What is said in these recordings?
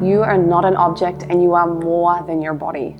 You are not an object and you are more than your body.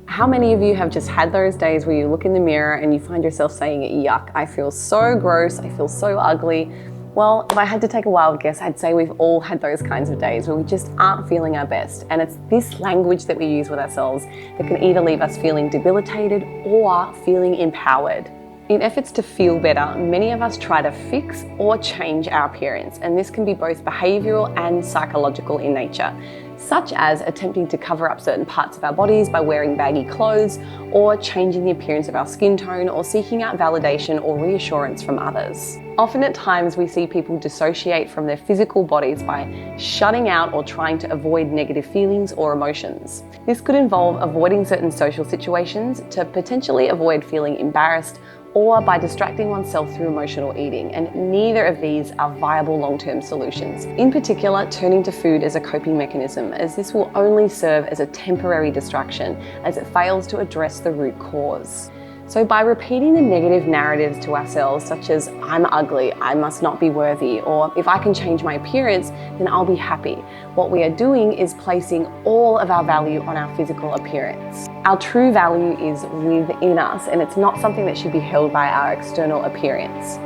How many of you have just had those days where you look in the mirror and you find yourself saying, yuck, I feel so gross, I feel so ugly? Well, if I had to take a wild guess, I'd say we've all had those kinds of days where we just aren't feeling our best. And it's this language that we use with ourselves that can either leave us feeling debilitated or feeling empowered. In efforts to feel better, many of us try to fix or change our appearance, and this can be both behavioural and psychological in nature, such as attempting to cover up certain parts of our bodies by wearing baggy clothes, or changing the appearance of our skin tone, or seeking out validation or reassurance from others. Often at times we see people dissociate from their physical bodies by shutting out or trying to avoid negative feelings or emotions. This could involve avoiding certain social situations to potentially avoid feeling embarrassed, or by distracting oneself through emotional eating, and neither of these are viable long-term solutions. In particular, turning to food as a coping mechanism, as this will only serve as a temporary distraction as it fails to address the root cause. So by repeating the negative narratives to ourselves, such as, I'm ugly, I must not be worthy, or if I can change my appearance, then I'll be happy, what we are doing is placing all of our value on our physical appearance. Our true value is within us, and it's not something that should be held by our external appearance.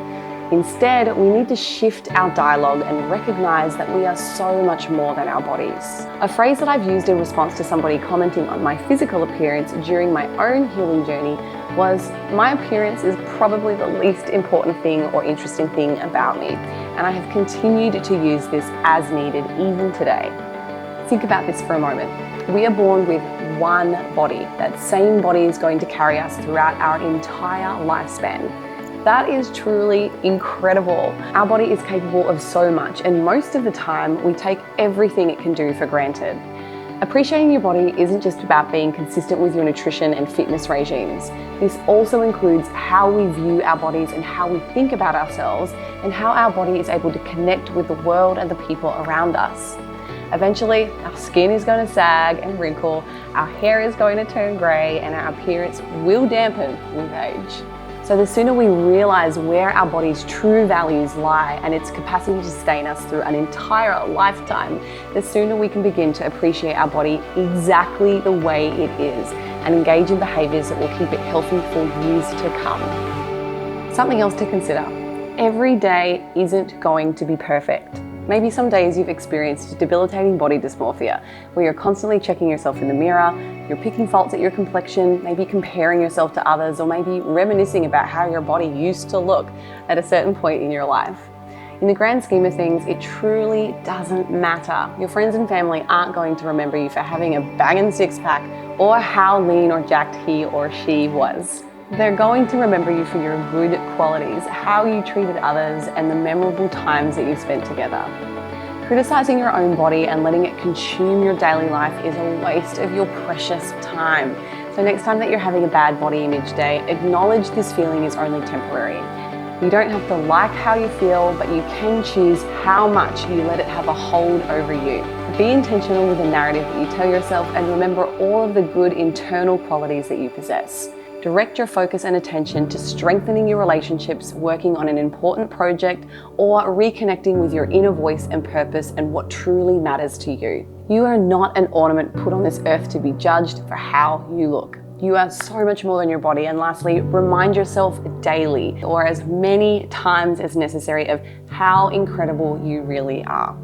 Instead, we need to shift our dialogue and recognize that we are so much more than our bodies. A phrase that I've used in response to somebody commenting on my physical appearance during my own healing journey was, my appearance is probably the least important thing or interesting thing about me, and I have continued to use this as needed even today. Think about this for a moment. We are born with one body. That same body is going to carry us throughout our entire lifespan. That is truly incredible. Our body is capable of so much, and most of the time we take everything it can do for granted. Appreciating your body isn't just about being consistent with your nutrition and fitness regimes. This also includes how we view our bodies and how we think about ourselves, and how our body is able to connect with the world and the people around us. Eventually, our skin is going to sag and wrinkle, our hair is going to turn grey, and our appearance will dampen with age. So the sooner we realize where our body's true values lie and its capacity to sustain us through an entire lifetime, the sooner we can begin to appreciate our body exactly the way it is and engage in behaviours that will keep it healthy for years to come. Something else to consider. Every day isn't going to be perfect. Maybe some days you've experienced debilitating body dysmorphia, where you're constantly checking yourself in the mirror, you're picking faults at your complexion, maybe comparing yourself to others, or maybe reminiscing about how your body used to look at a certain point in your life. In the grand scheme of things, it truly doesn't matter. Your friends and family aren't going to remember you for having a banging six-pack or how lean or jacked he or she was. They're going to remember you for your good qualities, how you treated others, and the memorable times that you spent together. Criticizing your own body and letting it consume your daily life is a waste of your precious time. So next time that you're having a bad body image day, acknowledge this feeling is only temporary. You don't have to like how you feel, but you can choose how much you let it have a hold over you. Be intentional with the narrative that you tell yourself, and remember all of the good internal qualities that you possess. Direct your focus and attention to strengthening your relationships, working on an important project, or reconnecting with your inner voice and purpose and what truly matters to you. You are not an ornament put on this earth to be judged for how you look. You are so much more than your body. And lastly, remind yourself daily, or as many times as necessary, of how incredible you really are.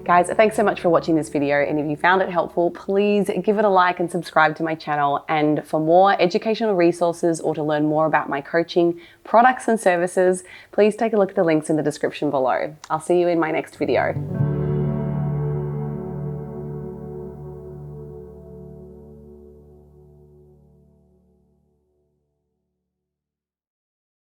Guys, thanks so much for watching this video, and if you found it helpful, please give it a like and subscribe to my channel. And for more educational resources or to learn more about my coaching, products and services, please take a look at the links in the description below. I'll see you in my next video.